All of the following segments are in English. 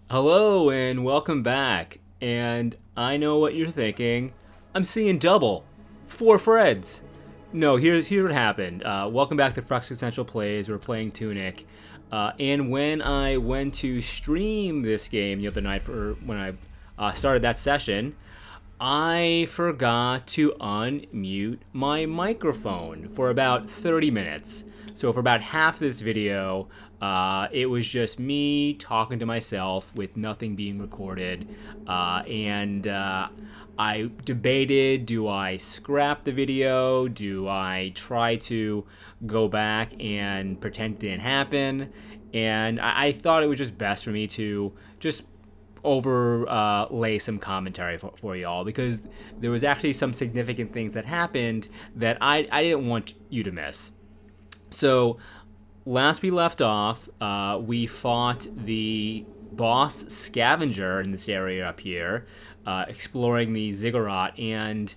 Hello and welcome back. And I know what you're thinking. I'm seeing double. 4 Freds. No, here's what happened. Welcome back to Ferocious Essential Plays. We're playing TUNIC. And when I went to stream this game the other night, when I started that session, I forgot to unmute my microphone for about 30 minutes. So for about half this video, it was just me talking to myself with nothing being recorded. I debated, do I scrap the video? Do I try to go back and pretend it didn't happen? And I thought it was just best for me to just overlay some commentary for y'all, because there was actually some significant things that happened that I didn't want you to miss. So last we left off, we fought the boss scavenger in this area up here, exploring the ziggurat, and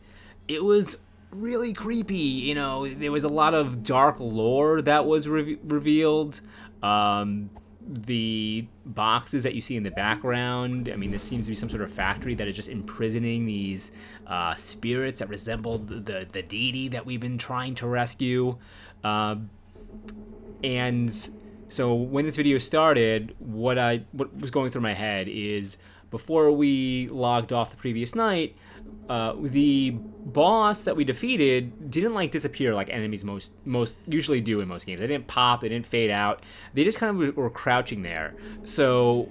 it was really creepy. You know, there was a lot of dark lore that was revealed. The boxes that you see in the background, I mean, this seems to be some sort of factory that is just imprisoning these spirits that resemble the deity that we've been trying to rescue. And so when this video started, what was going through my head is, before we logged off the previous night, the boss that we defeated didn't like disappear like enemies most usually do in most games. They didn't pop, they didn't fade out. They just kind of were crouching there. So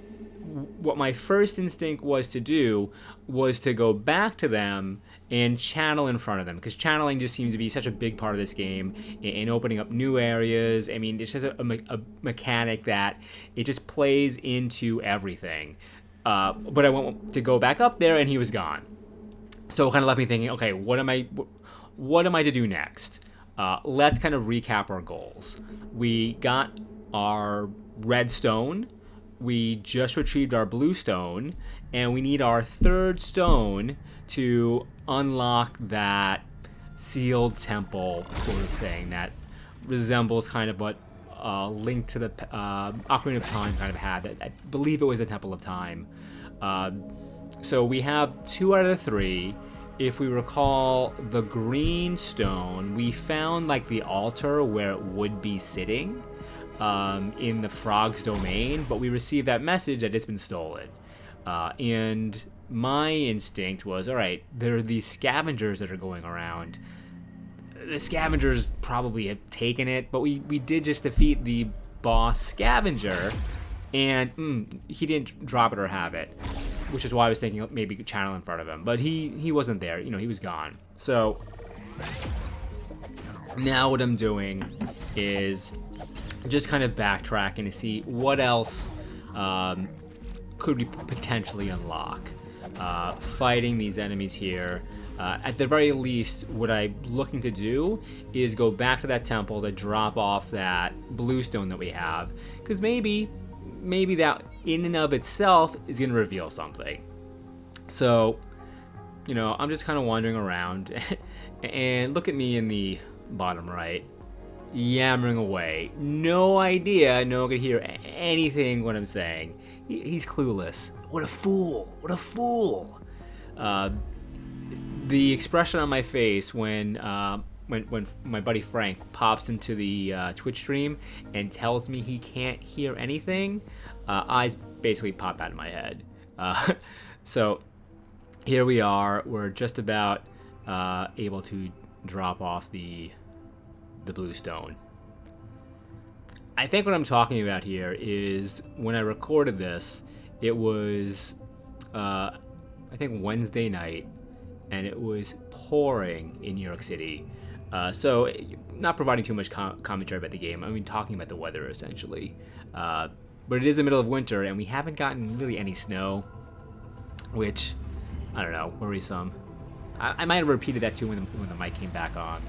what my first instinct was to do was to go back to them and channel in front of them, because channeling just seems to be such a big part of this game in opening up new areas. I mean, it's just a mechanic that it just plays into everything. But I went to go back up there and he was gone. So it kind of left me thinking, okay, what am I to do next? Let's kind of recap our goals. We got our red stone. We just retrieved our blue stone, and we need our third stone to unlock that sealed temple sort of thing that resembles kind of what Link to the Ocarina of Time kind of had. I believe it was a Temple of Time. So we have 2 out of the 3. If we recall, the green stone, we found like the altar where it would be sitting in the frog's domain, but we received that message that it's been stolen. And my instinct was, all right, there are these scavengers that are going around. The scavengers probably have taken it, but we did just defeat the boss scavenger, and he didn't drop it or have it, which is why I was thinking maybe channel in front of him. But he wasn't there, you know, he was gone. So now what I'm doing is just kind of backtracking to see what else could we potentially unlock. Fighting these enemies here. At the very least, what I'm looking to do is go back to that temple to drop off that blue stone that we have, because maybe that in and of itself is going to reveal something. So, you know, I'm just kind of wandering around, and look at me in the bottom right, yammering away. No idea, no one can hear anything what I'm saying. He's clueless. What a fool! What a fool! The expression on my face when my buddy Frank pops into the Twitch stream and tells me he can't hear anything, eyes basically pop out of my head. So here we are. We're just about able to drop off the blue stone. I think what I'm talking about here is when I recorded this, it was I think Wednesday night, and it was pouring in New York City. So not providing too much commentary about the game. I mean, talking about the weather essentially. But it is the middle of winter, and we haven't gotten really any snow, which, I don't know, worrisome. I might have repeated that too when the mic came back on.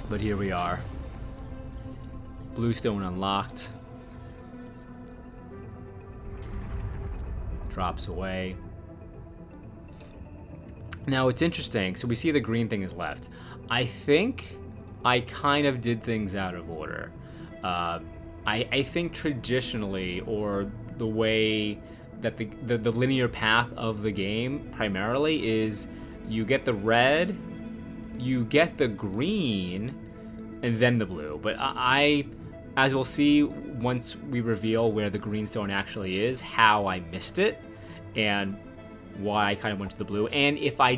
But here we are. Blue stone unlocked. Drops away. Now it's interesting. So we see the green thing is left. I think I kind of did things out of order. I think traditionally, or the way that the linear path of the game primarily is you get the red, you get the green, and then the blue. But as we'll see once we reveal where the green stone actually is, how I missed it, and why I kind of went to the blue. And if I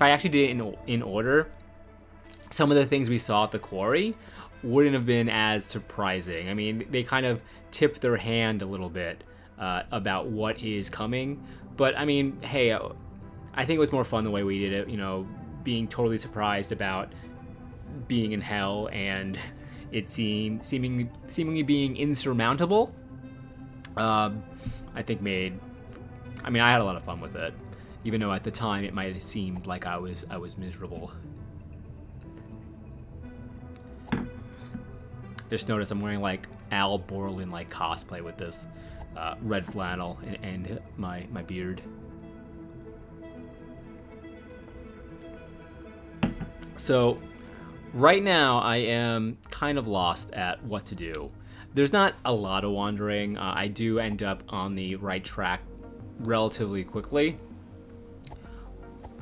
actually did it in order, some of the things we saw at the quarry wouldn't have been as surprising. I mean, they kind of tipped their hand a little bit about what is coming. But I mean, hey, I think it was more fun the way we did it, you know, being totally surprised about being in hell and it seemingly being insurmountable. I think I had a lot of fun with it, even though at the time it might have seemed like I was miserable. Just notice I'm wearing like Al Borland like cosplay with this red flannel and my beard. So right now I am kind of lost at what to do. There's not a lot of wandering. I do end up on the right track relatively quickly.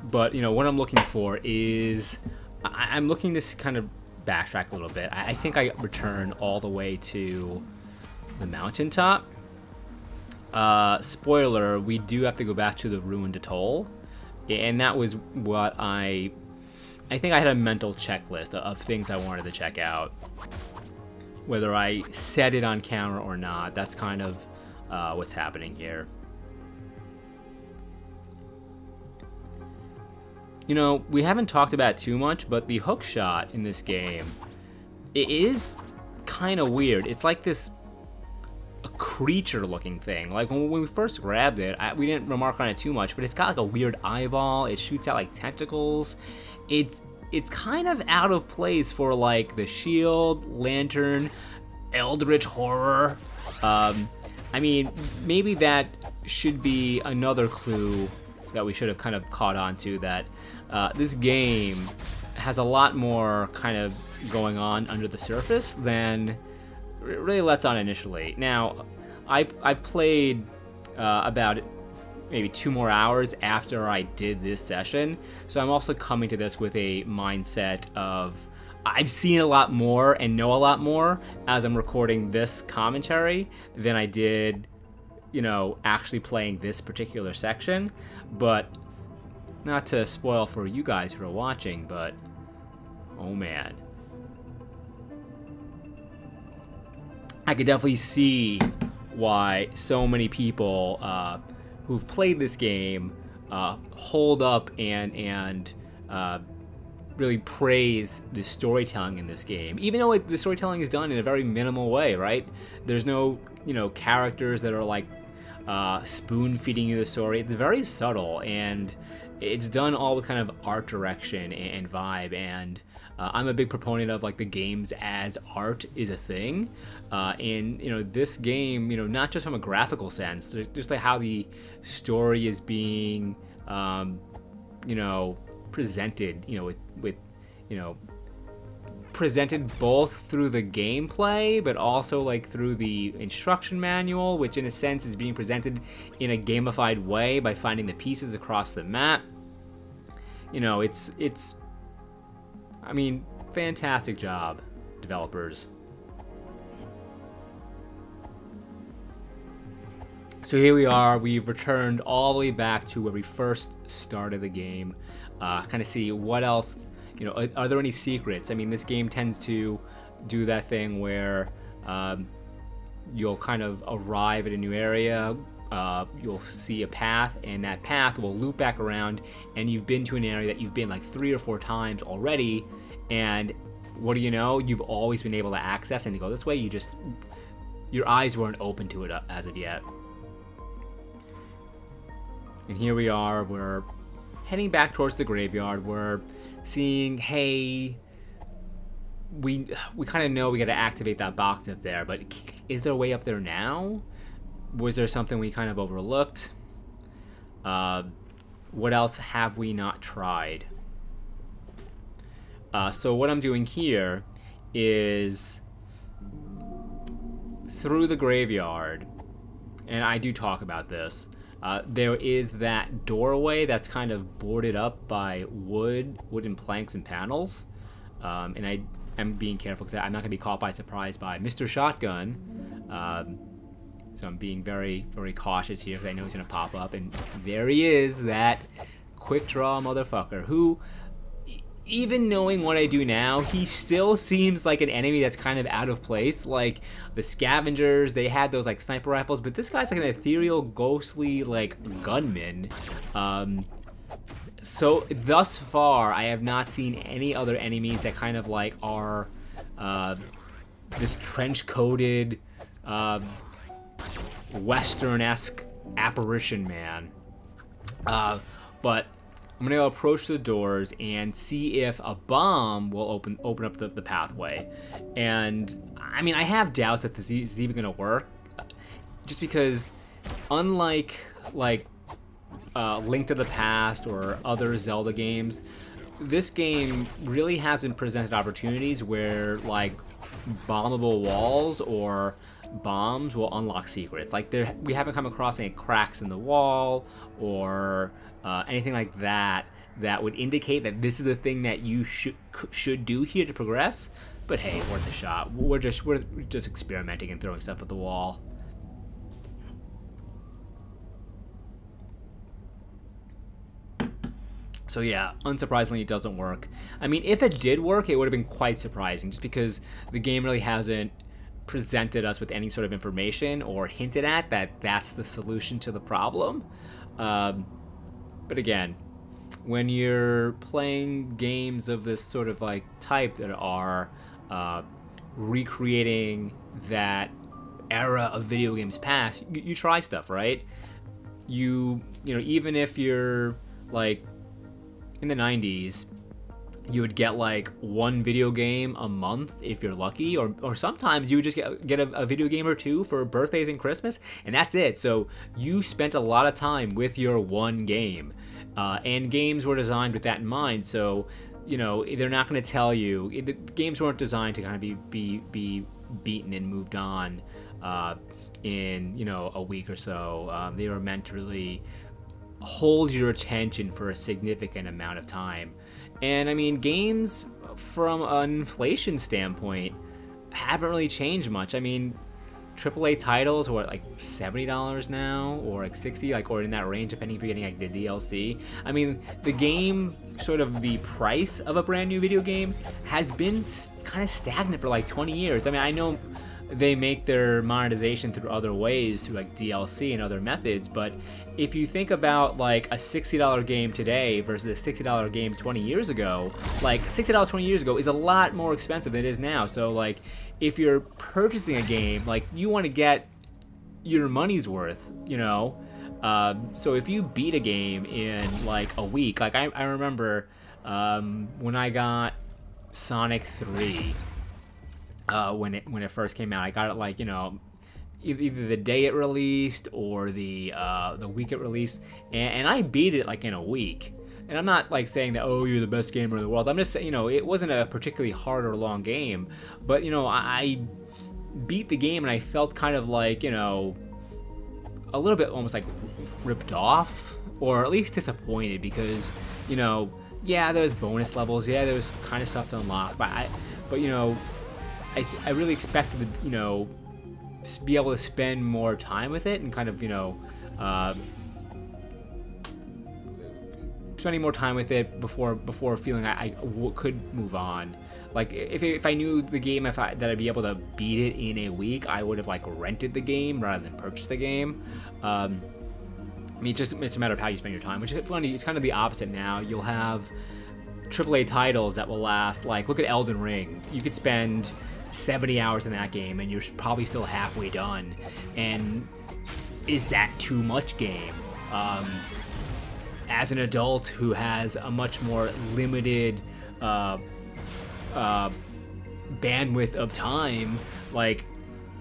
But, you know, what I'm looking for is I'm looking to kind of backtrack a little bit. I think I return all the way to the mountaintop. Spoiler, we do have to go back to the ruined atoll. And that was what I think I had a mental checklist of things I wanted to check out. Whether I set it on camera or not, that's kind of what's happening here. You know, we haven't talked about it too much, but the hook shot in this game, it is kind of weird. It's like this a creature-looking thing. Like when we first grabbed it, we didn't remark on it too much, but it's got like a weird eyeball. It shoots out like tentacles. It's kind of out of place for like the shield, lantern, eldritch horror. I mean, maybe that should be another clue that we should have kind of caught on to, that this game has a lot more kind of going on under the surface than it really lets on initially. Now, I played about maybe 2 more hours after I did this session, so I'm also coming to this with a mindset of I've seen a lot more and know a lot more as I'm recording this commentary than I did, you know, actually playing this particular section. But not to spoil for you guys who are watching, but oh man, I could definitely see why so many people who've played this game hold up and really praise the storytelling in this game, even though the storytelling is done in a very minimal way, right? There's no, you know, characters that are like spoon feeding you the story. It's very subtle, and it's done all with kind of art direction and vibe. And I'm a big proponent of like the games as art is a thing. And you know, this game, you know, not just from a graphical sense, just like how the story is being, you know, presented, you know, with you know, presented both through the gameplay, but also like through the instruction manual, which in a sense is being presented in a gamified way by finding the pieces across the map. You know, it's I mean, fantastic job, developers. So here we are, we've returned all the way back to where we first started the game. Kind of see what else, you know, are there any secrets? I mean, this game tends to do that thing where you'll kind of arrive at a new area, you'll see a path, and that path will loop back around, and you've been to an area that you've been like 3 or 4 times already, and what do you know? You've always been able to access and to go this way. Your eyes weren't open to it as of yet. And here we are, we're heading back towards the graveyard. We're seeing, hey, we kind of know we got to activate that box up there, but is there a way up there now? Was there something we kind of overlooked? What else have we not tried? So what I'm doing here is through the graveyard, and I do talk about this, there is that doorway that's kind of boarded up by wooden planks and panels, and I am being careful because I'm not going to be caught by surprise by Mr. Shotgun, so I'm being very, very cautious here because I know he's going to pop up, and there he is, that quick draw motherfucker, who, even knowing what I do now, he still seems like an enemy that's kind of out of place. Like, the scavengers, they had those, like, sniper rifles, but this guy's like an ethereal, ghostly, like, gunman. So, thus far, I have not seen any other enemies that kind of, like, are this trench-coated, Western-esque apparition man. But I'm gonna go approach the doors and see if a bomb will open up the pathway. And I mean, I have doubts that this is even gonna work, just because, unlike like Link to the Past or other Zelda games, this game really hasn't presented opportunities where like bombable walls or bombs will unlock secrets. Like, we haven't come across any cracks in the wall or anything like that that would indicate that this is the thing that you should do here to progress. But hey, worth a shot. We're just experimenting and throwing stuff at the wall. So yeah, unsurprisingly, it doesn't work. I mean, if it did work, it would have been quite surprising, just because the game really hasn't presented us with any sort of information or hinted at that that's the solution to the problem. But again, when you're playing games of this sort of like type that are recreating that era of video games past, you try stuff, right? You know, even if you're like in the 90s, you would get like one video game a month if you're lucky, or sometimes you would just get a video game or two for birthdays and Christmas, and that's it. So you spent a lot of time with your one game, and games were designed with that in mind. So, you know, they're not going to tell you, the games weren't designed to kind of be beaten and moved on in, you know, a week or so. They were meant to really hold your attention for a significant amount of time. And I mean, games from an inflation standpoint haven't really changed much. I mean, AAA titles are like $70 now, or like $60, like, or in that range, depending if you're getting like the DLC. I mean, the game, sort of the price of a brand new video game has been kind of stagnant for like 20 years. I mean, I know they make their monetization through other ways, through like DLC and other methods, but if you think about like a $60 game today versus a $60 game 20 years ago, like $60 20 years ago is a lot more expensive than it is now. So like, if you're purchasing a game, like, you want to get your money's worth, you know? So if you beat a game in like a week, like I remember when I got Sonic 3, when it first came out, I got it like, you know, either the day it released or the week it released, and I beat it like in a week. And I'm not like saying that, oh, you're the best gamer in the world. I'm just saying, you know, it wasn't a particularly hard or long game, but, you know, I beat the game and I felt kind of like, you know, a little bit almost like ripped off, or at least disappointed, because, you know, yeah, there was bonus levels, yeah, there was kind of stuff to unlock, but you know, I really expected to, you know, be able to spend more time with it and kind of, you know, spending more time with it before feeling I could move on. Like, if I knew the game, that I'd be able to beat it in a week, I would have like rented the game rather than purchased the game. I mean, it's a matter of how you spend your time, which is funny. It's kind of the opposite now. You'll have AAA titles that will last, like, look at Elden Ring. You could spend 70 hours in that game and you're probably still halfway done. And is that too much game? As an adult who has a much more limited bandwidth of time, like,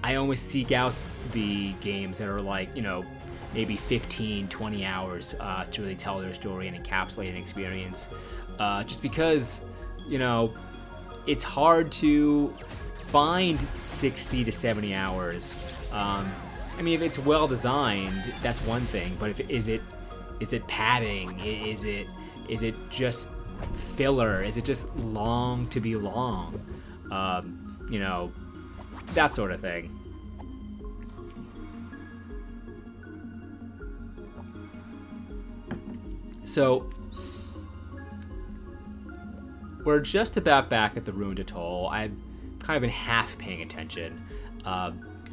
I always seek out the games that are like, you know, maybe 15, 20 hours to really tell their story and encapsulate an experience. Just because, you know, it's hard to find 60 to 70 hours. I mean, if it's well designed, that's one thing. But is it padding? Is it just filler? Is it just long to be long? You know, that sort of thing. So we're just about back at the ruined atoll. I've kind of been half paying attention. I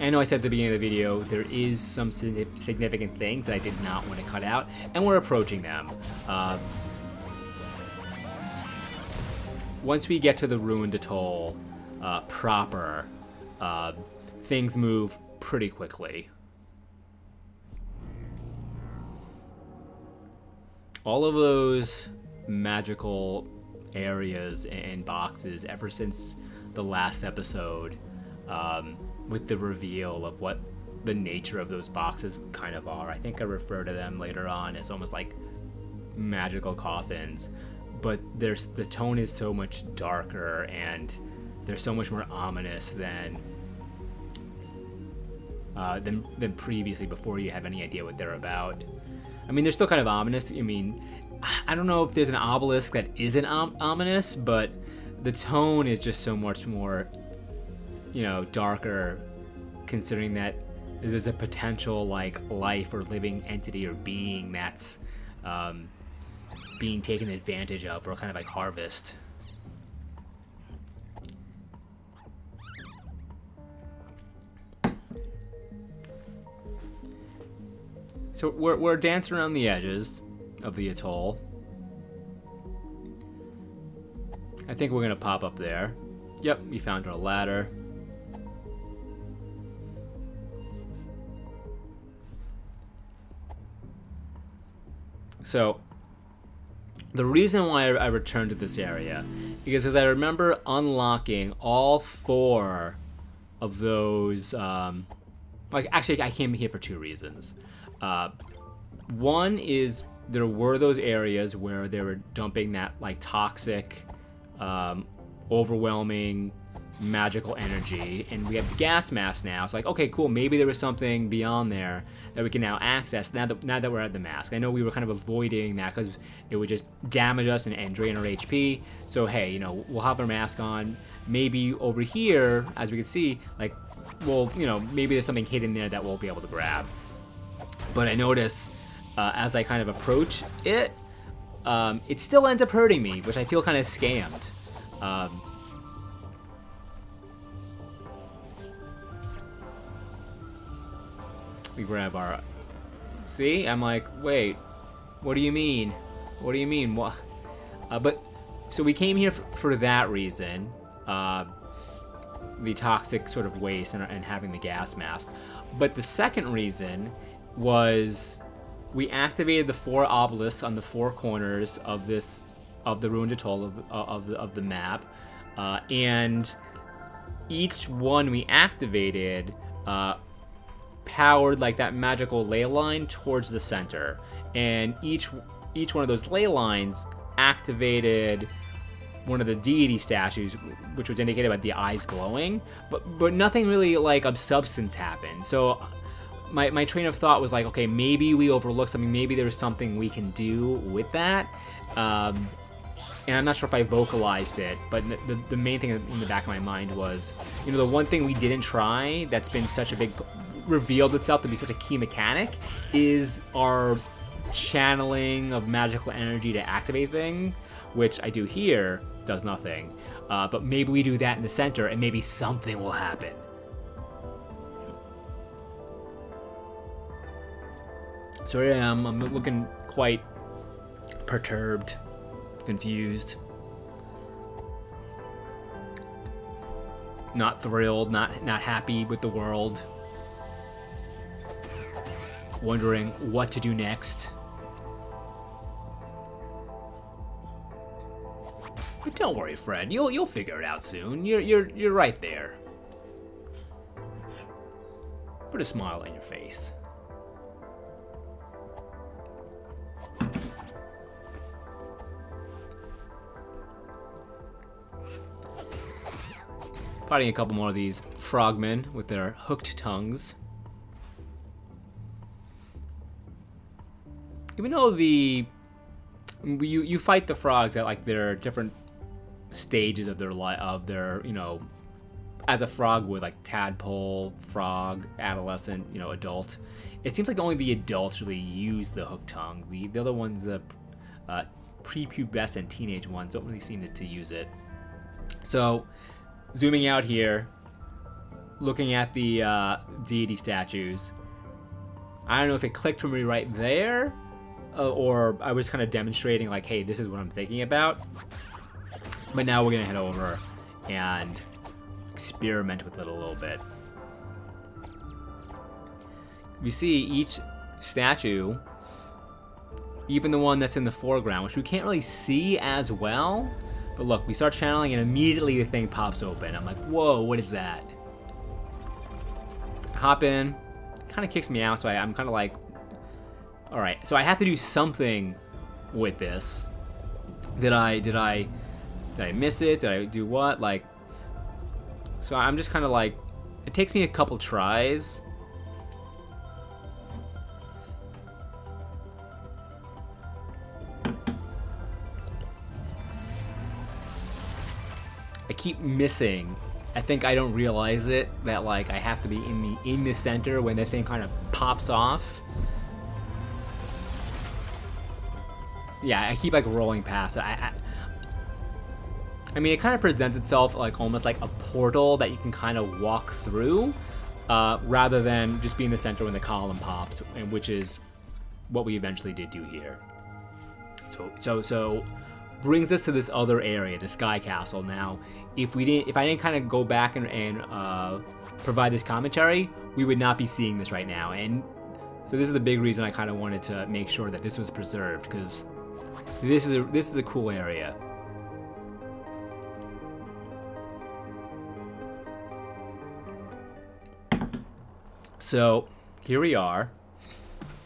know I said at the beginning of the video there is some significant things that I did not want to cut out, and we're approaching them. Once we get to the ruined atoll proper, things move pretty quickly. All of those magical areas and boxes ever since the last episode, with the reveal of what the nature of those boxes kind of are. I think I refer to them later on as almost like magical coffins, but the tone is so much darker and they're so much more ominous than previously, before you have any idea what they're about. I mean, they're still kind of ominous. I mean, I don't know if there's an obelisk that isn't ominous, but the tone is just so much more, you know, darker, considering that there's a potential like life or living entity or being that's being taken advantage of, or kind of like harvest. So we're dancing around the edges of the atoll. I think we're gonna pop up there. Yep, we found our ladder. So the reason why I returned to this area is because I remember unlocking all 4 of those. Like, actually, I came here for 2 reasons. One is there were those areas where they were dumping that like toxic, overwhelming magical energy, and we have the gas mask now. It's like, okay, cool, maybe there was something beyond there that we can now access now that we're at the mask. I know we were kind of avoiding that because it would just damage us and drain our HP. So hey, you know, we'll have our mask on. Maybe over here, as we can see, like, well, you know, maybe there's something hidden there that we'll be able to grab. But I notice as I kind of approach it, it still ends up hurting me, which I feel kind of scammed. We grab our... See? I'm like, wait, what do you mean? What do you mean? What? But, so we came here for that reason. The toxic sort of waste and having the gas mask. But the second reason was we activated the 4 obelisks on the 4 corners of the ruined atoll of the map, and each one we activated powered like that magical ley line towards the center, and each one of those ley lines activated one of the deity statues, which was indicated by the eyes glowing, but nothing really like of substance happened. So my train of thought was like, okay, maybe we overlooked something, maybe there's something we can do with that, and I'm not sure if I vocalized it, but the main thing in the back of my mind was, you know, the one thing we didn't try that's been such a big, revealed itself to be such a key mechanic, is our channeling of magical energy to activate things, which I do here, does nothing. But maybe we do that in the center and maybe something will happen. So here I am, I'm looking quite perturbed, confused, not thrilled, not happy with the world, wondering what to do next. But don't worry, Fred. You'll figure it out soon. You're right there. Put a smile on your face. Fighting a couple more of these frogmen with their hooked tongues. Even though you fight the frogs at like their different stages of their you know, as a frog would, like tadpole, frog, adolescent, you know, adult. It seems like only the adults really use the hooked tongue. The other ones, the prepubescent teenage ones, don't really seem to use it. So, zooming out here, looking at the deity statues. I don't know if it clicked for me right there, or I was kind of demonstrating like, hey, this is what I'm thinking about. But now we're gonna head over and experiment with it a little bit. You see each statue, even the one that's in the foreground, which we can't really see as well. But look, we start channeling and immediately the thing pops open. I'm like, whoa, what is that? I hop in, kind of kicks me out, so I'm kind of like, all right, so I have to do something with this. Did I miss it? Did I do what? Like, so I'm just kind of like, it takes me a couple tries. I keep missing. I think I don't realize it, that like I have to be in the center when the thing kind of pops off. Yeah, I keep like rolling past it. I mean, it kind of presents itself like almost like a portal that you can kind of walk through, rather than just being the center when the column pops, and which is what we eventually did do here. So brings us to this other area, the Sky Castle. Now, if I didn't kind of go back and provide this commentary, we would not be seeing this right now. And so this is the big reason I kind of wanted to make sure that this was preserved, because this is a cool area. So here we are.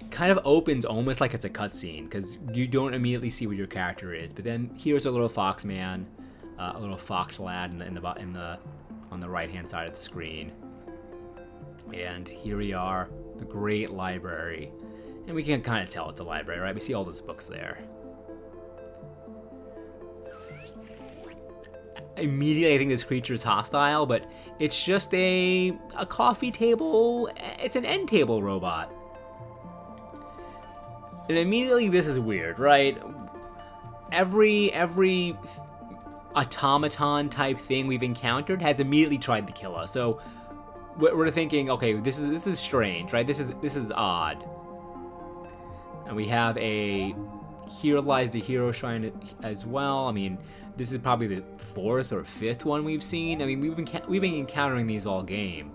It kind of opens almost like it's a cutscene, because you don't immediately see what your character is. But then here's a little fox man, a little fox lad on the right hand side of the screen. And here we are, the great library, and we can kind of tell it's a library, right? We see all those books there. Immediately I think this creature is hostile, but it's just a coffee table. It's an end table robot. And immediately this is weird, right? Every automaton type thing we've encountered has immediately tried to kill us. So we're thinking, okay, this is strange, right? This is odd. And we have here lies the hero shrine as well. I mean, this is probably the 4th or 5th one we've seen. I mean, we've been encountering these all game,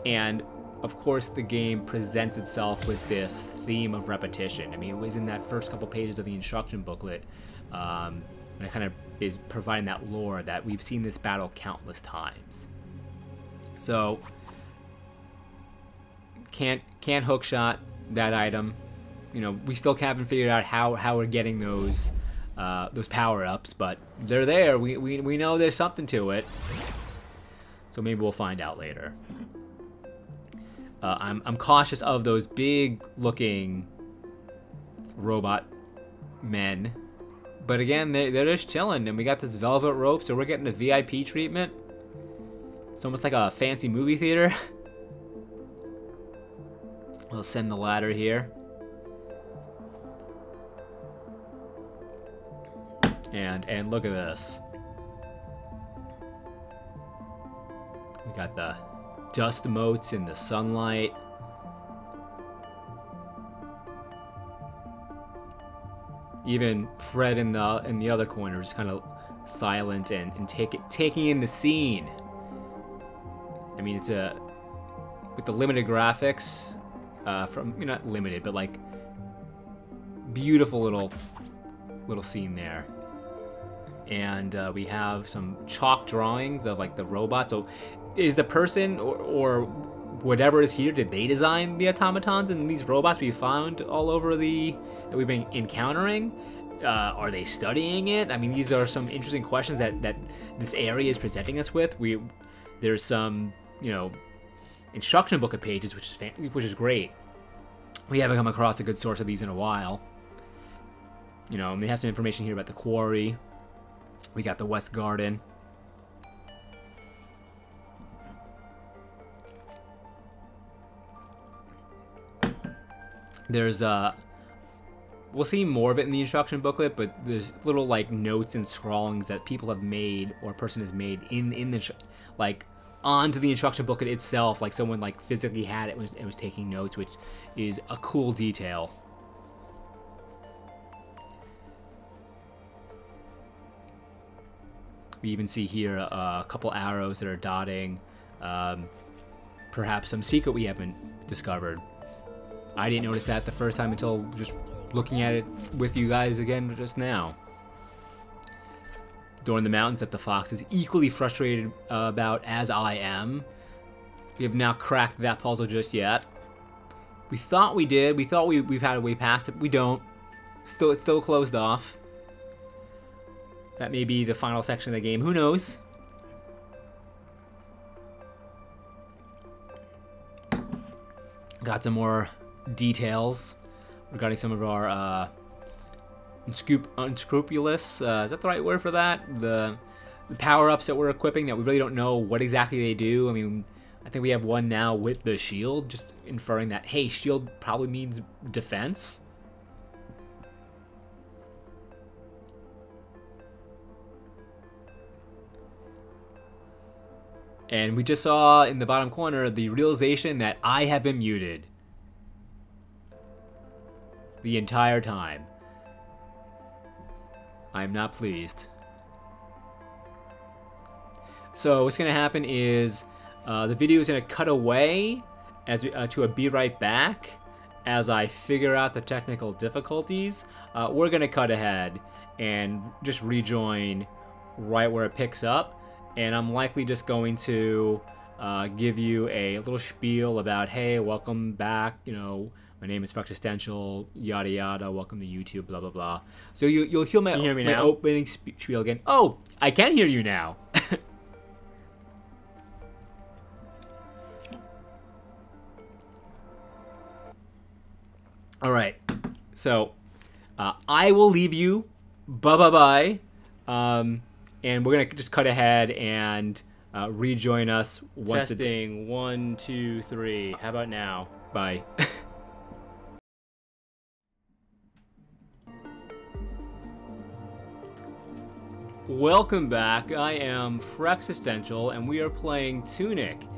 and of course the game presents itself with this theme of repetition. I mean, it was in that first couple pages of the instruction booklet, and it kind of is providing that lore that we've seen this battle countless times. So can't hookshot that item. You know, we still haven't figured out how we're getting those power-ups, but they're there. We know there's something to it. So maybe we'll find out later. I'm cautious of those big-looking robot men, but again, they're just chilling, and we got this velvet rope, so we're getting the VIP treatment. It's almost like a fancy movie theater. We'll send the ladder here. And look at this. We got the dust motes in the sunlight. Even Fred in the other corner is kind of silent and taking in the scene. I mean, it's with the limited graphics, from, you know, not limited, but like beautiful little scene there. And we have some chalk drawings of like the robot. So is the person or whatever is here, did they design the automatons and these robots we found all over that we've been encountering? Are they studying it? I mean, these are some interesting questions that this area is presenting us with. There's some, you know, instruction booklet pages, which is great. We haven't come across a good source of these in a while. You know, and they have some information here about the quarry. We got the West Garden. There's we'll see more of it in the instruction booklet, but there's little like notes and scrawlings that people have made or a person has made in the like onto the instruction booklet itself, like someone like physically had it and was taking notes, which is a cool detail. We even see here a couple arrows that are dotting perhaps some secret we haven't discovered. I didn't notice that the first time until just looking at it with you guys again just now. Door in the mountains that the fox is equally frustrated about as I am. We have not cracked that puzzle just yet. We thought we did. We thought we've had a way past it. We don't. It's still closed off. That may be the final section of the game. Who knows? Got some more details regarding some of our unscrupulous, is that the right word for that? The power-ups that we're equipping that we really don't know what exactly they do. I mean, I think we have one now with the shield, just inferring that, hey, shield probably means defense. And we just saw in the bottom corner the realization that I have been muted the entire time. I am not pleased. So what's going to happen is the video is going to cut away as to a be right back as I figure out the technical difficulties. We're going to cut ahead and just rejoin right where it picks up. And I'm likely just going to give you a little spiel about, hey, welcome back, you know, my name is Ferocious, yada yada, welcome to YouTube, blah blah blah. So you'll hear my opening spiel again. Oh, I can hear you now. All right, so I will leave you. Bye bye bye. And we're gonna just cut ahead and rejoin us once. Testing 1, 2, 3. How about now? Bye. Welcome back. I am Ferocious, and we are playing TUNIC.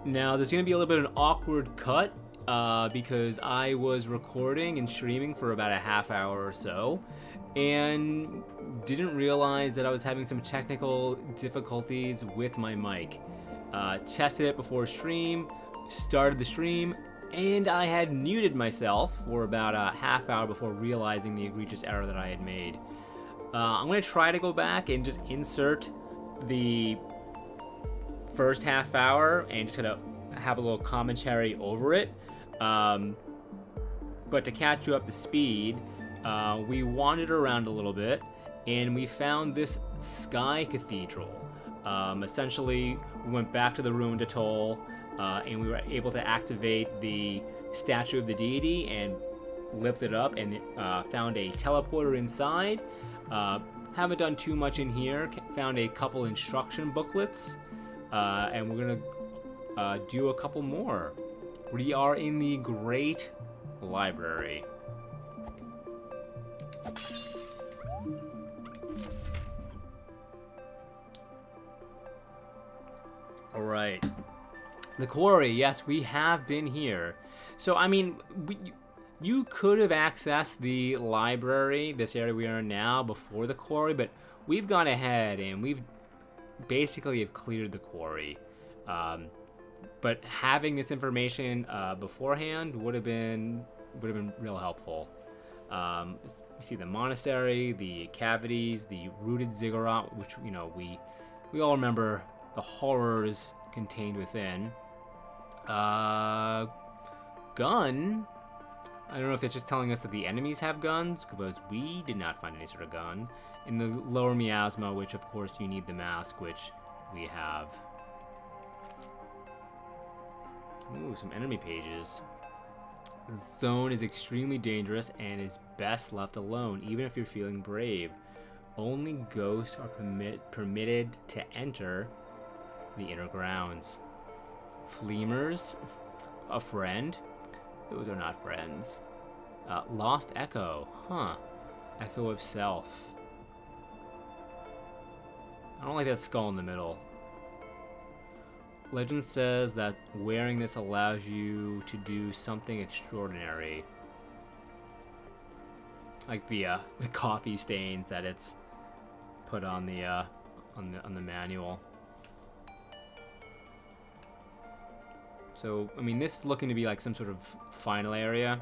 Now, there's gonna be a little bit of an awkward cut because I was recording and streaming for about a half hour or so, and didn't realize that I was having some technical difficulties with my mic. Tested it before stream, started the stream, and I had muted myself for about a half hour before realizing the egregious error that I had made. I'm going to try to go back and just insert the first half hour and just kind of have a little commentary over it. But to catch you up to speed, we wandered around a little bit and we found this sky cathedral. Essentially, we went back to the ruined atoll and we were able to activate the statue of the deity and lift it up and found a teleporter inside. Haven't done too much in here. Found a couple instruction booklets and we're gonna do a couple more. We are in the Great Library. Alright. The quarry, yes, we have been here. So, I mean, you could have accessed the library, this area we are in now, before the quarry, but we've gone ahead and we've basically have cleared the quarry. But having this information beforehand would have been real helpful. You see the monastery, the cavities, the rooted ziggurat, which, you know, we all remember the horrors contained within. Gun. I don't know if it's just telling us that the enemies have guns, because we did not find any sort of gun. In the lower miasma, which of course you need the mask, which we have. Ooh, some enemy pages. The zone is extremely dangerous and is best left alone, even if you're feeling brave. Only ghosts are permitted to enter the inner grounds. Fleemers, a friend? Those are not friends. Lost Echo, huh? Echo of self. I don't like that skull in the middle. Legend says that wearing this allows you to do something extraordinary. Like the coffee stains that it's put on the manual. So, I mean, this is looking to be like some sort of final area.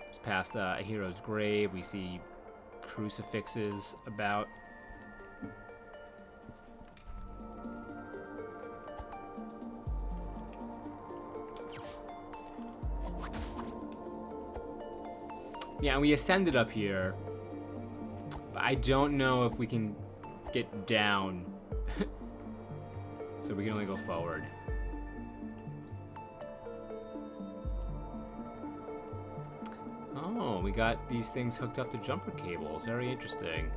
Just past a hero's grave, we see crucifixes about. Yeah, we ascended up here, but I don't know if we can get down. So we can only go forward. Oh, we got these things hooked up to jumper cables. Very interesting.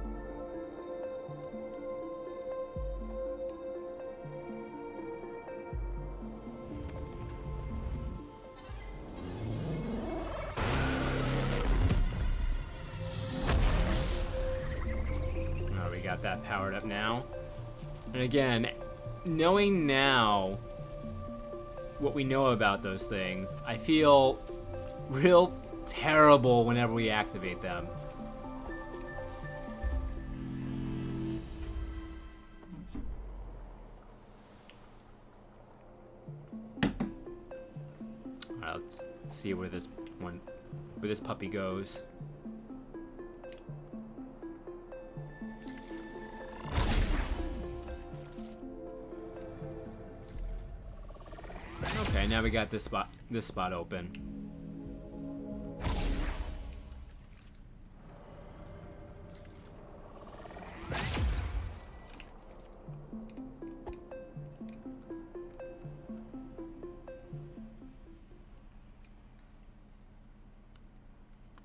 Oh, we got that powered up now. And again, knowing now what we know about those things, I feel real terrible whenever we activate them. Alright, let's see where this puppy goes. Okay, now we got this spot open.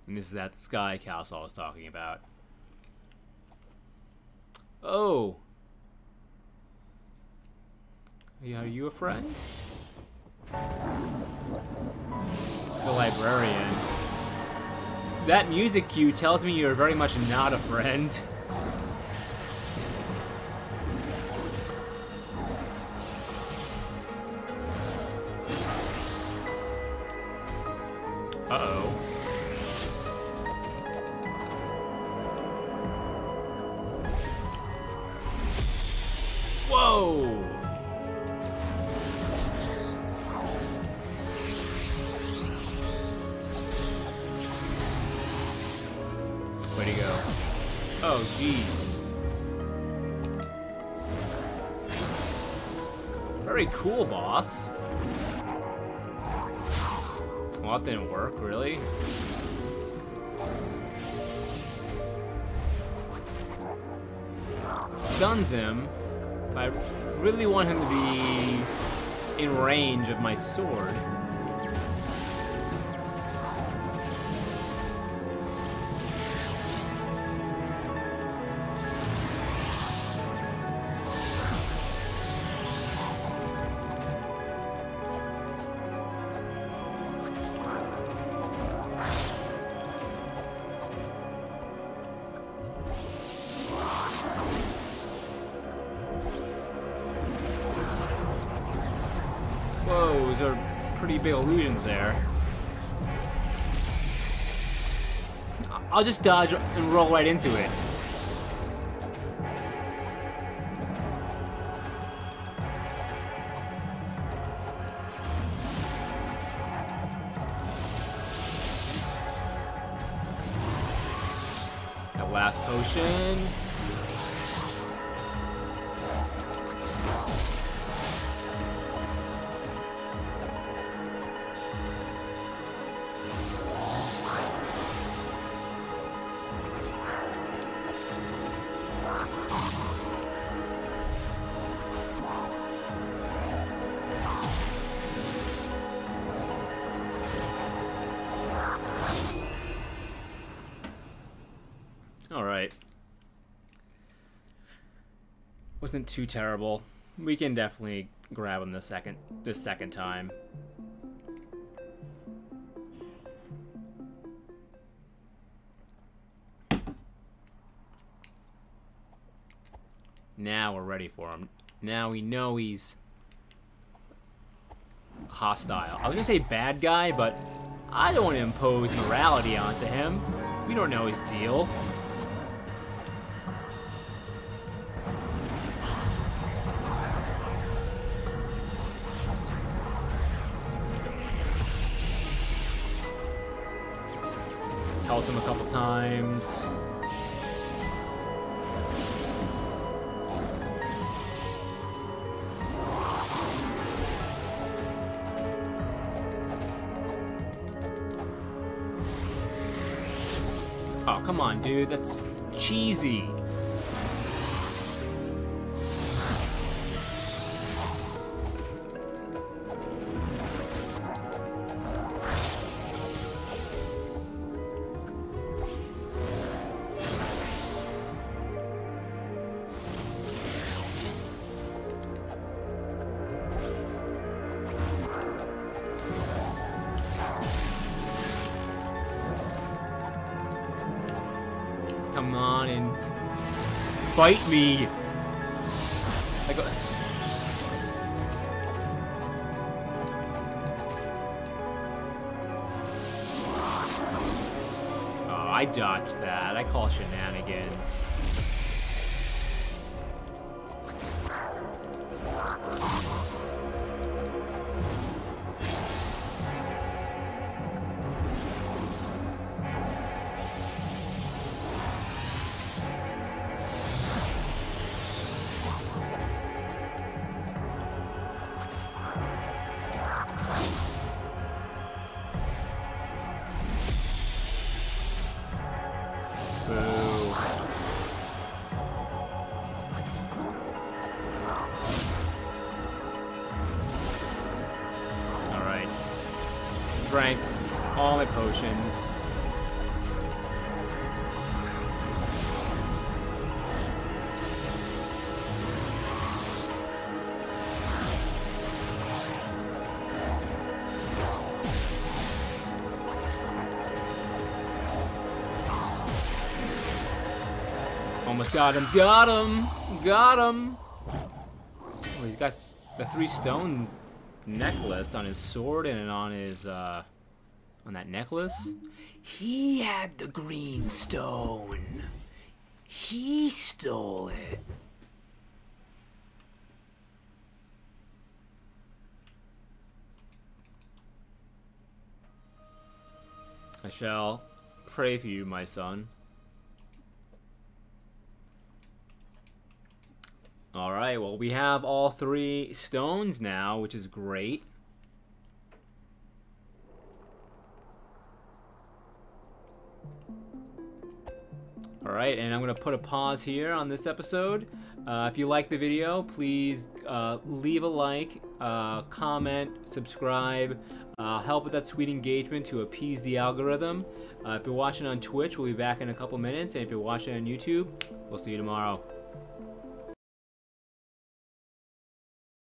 And this is that sky castle I was talking about. Oh! Are you a friend? The librarian. That music cue tells me you're very much not a friend. Uh-oh. Whoa! Where'd he go? Oh, jeez. Very cool, boss. Well, that didn't work, really. It stuns him, but I really want him to be in range of my sword. Whoa, those are pretty big illusions there. I'll just dodge and roll right into it. That last potion. wasn't too terrible. We can definitely grab him this second time. Now we're ready for him. Now we know he's hostile. I was gonna say bad guy, but I don't want to impose morality onto him. We don't know his deal. Helped him a couple times. Oh, come on, dude. That's cheesy. Come on and fight me. I go. Oh, I dodged that. I call shenanigans. Alright. Drank all my potions. Almost got him. Got him! Got him! Oh, he's got the 3-stone necklace on his sword and on his, on that necklace. He had the green stone. He stole it. I shall pray for you, my son. Alright, well, we have all 3 stones now, which is great. Alright, and I'm going to put a pause here on this episode. If you like the video, please leave a like, comment, subscribe, help with that sweet engagement to appease the algorithm. If you're watching on Twitch, we'll be back in a couple minutes, and if you're watching on YouTube, we'll see you tomorrow.